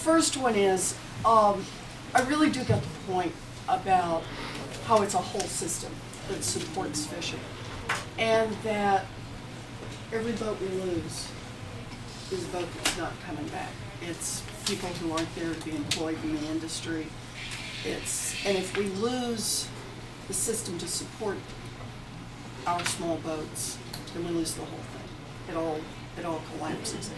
first one is, I really do get the point about how it's a whole system that supports fishing, and that every boat we lose is a boat that's not coming back. It's people who aren't there to be employed in the industry. And if we lose the system to support our small boats, then we lose the whole thing. It all collapses.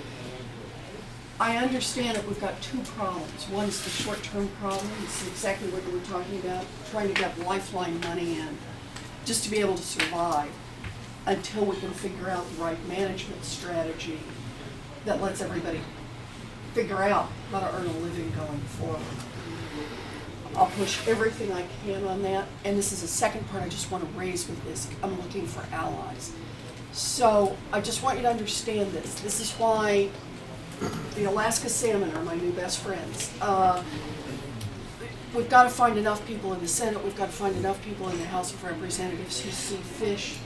I understand that we've got two problems. One is the short-term problem. It's exactly what you were talking about, trying to get lifeline money in just to be able to survive until we can figure out the right management strategy that lets everybody figure out how to earn a living going forward. I'll push everything I can on that. And this is the second part I just want to raise with this. I'm looking for allies. So I just want you to understand this. This is why the Alaska salmon are my new best friends. We've got to find enough people in the Senate, we've got to find enough people in the House of Representatives who see fish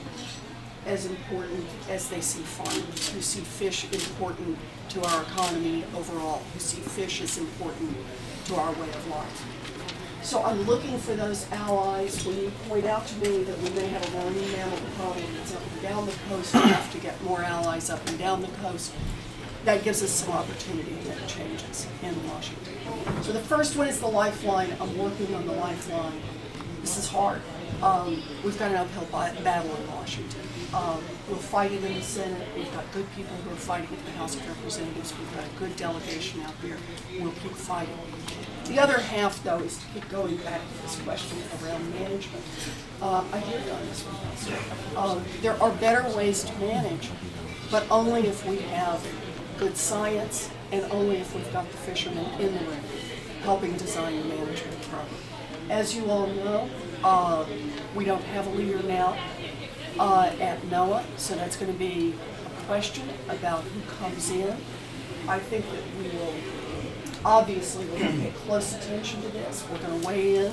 as important as they see farmers, who see fish important to our economy overall, who see fish as important to our way of life. So I'm looking for those allies. When you point out to me that we may have a marine mammal problem that's up and down the coast, we have to get more allies up and down the coast. That gives us some opportunity to make changes in Washington. So the first one is the lifeline. I'm working on the lifeline. This is hard. We've got an uphill battle in Washington. We're fighting in the Senate. We've got good people who are fighting in the House of Representatives. We've got a good delegation out there. We'll keep fighting. The other half, though, is to keep going back to this question around management. I did on this one. There are better ways to manage, but only if we have good science and only if we've got the fishermen in the room helping design the management program. As you all know, we don't have a leader now at NOAA, so that's going to be a question about who comes in. I think that we will, obviously, we're going to pay close attention to this. We're going to weigh in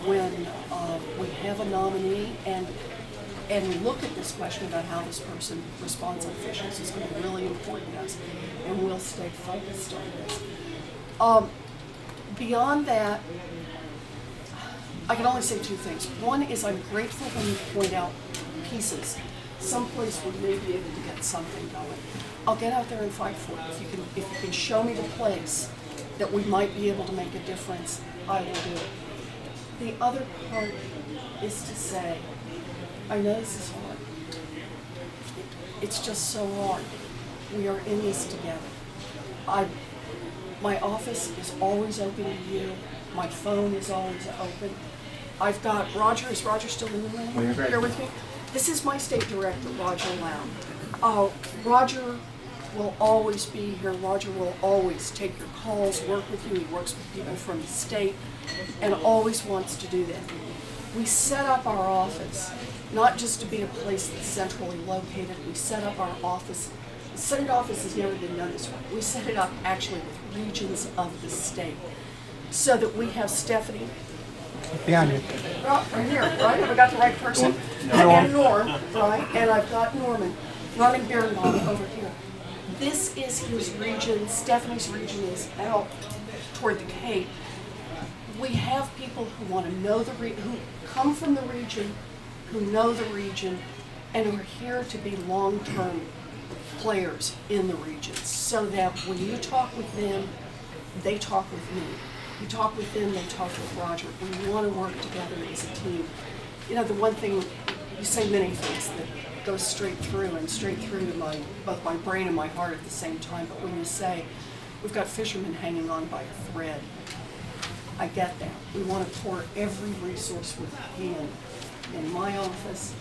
when we have a nominee and look at this question about how this person responds on fishing. This is going to be really important to us, and we'll stay focused on this. Beyond that, I can only say two things. One is I'm grateful when you point out pieces, someplace we may be able to get something going. I'll get out there and fight for it. If you can show me the place that we might be able to make a difference, I will do it. The other part is to say, I know this is hard. It's just so hard. We are in this together. My office is always open to you. My phone is always open. I've got Roger. Is Roger still in the room? Here with me? This is my state director, Roger Lau. Roger will always be here. Roger will always take your calls, work with you. He works with people from the state and always wants to do that. We set up our office not just to be a place that's centrally located. We set up our office. The Senate office has never been done this way. We set it up actually with regions of the state so that we have Stephanie. Behind you. Right here, right? Have I got the right person? And Norm, right? And I've got Norman Birnbaum over here. This is his region. Stephanie's region is out toward the Cape. We have people who want to know who come from the region, who know the region, and who are here to be long-term players in the region, so that when you talk with them, they talk with me. You talk with them, they talk with Roger. We want to work together as a team. You know, the one thing, you say many things that goes straight through to both my brain and my heart at the same time, but when you say, we've got fishermen hanging on by a thread, I get that. We want to pour every resource we can in my office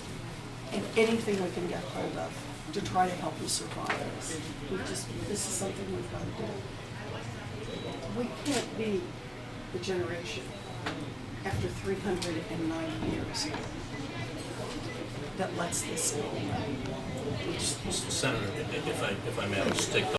and anything we can get hold of to try to help you survive this. This is something we've got to do. We can't be the generation after 390 years that lets this go. Senator, if I may, I'll just take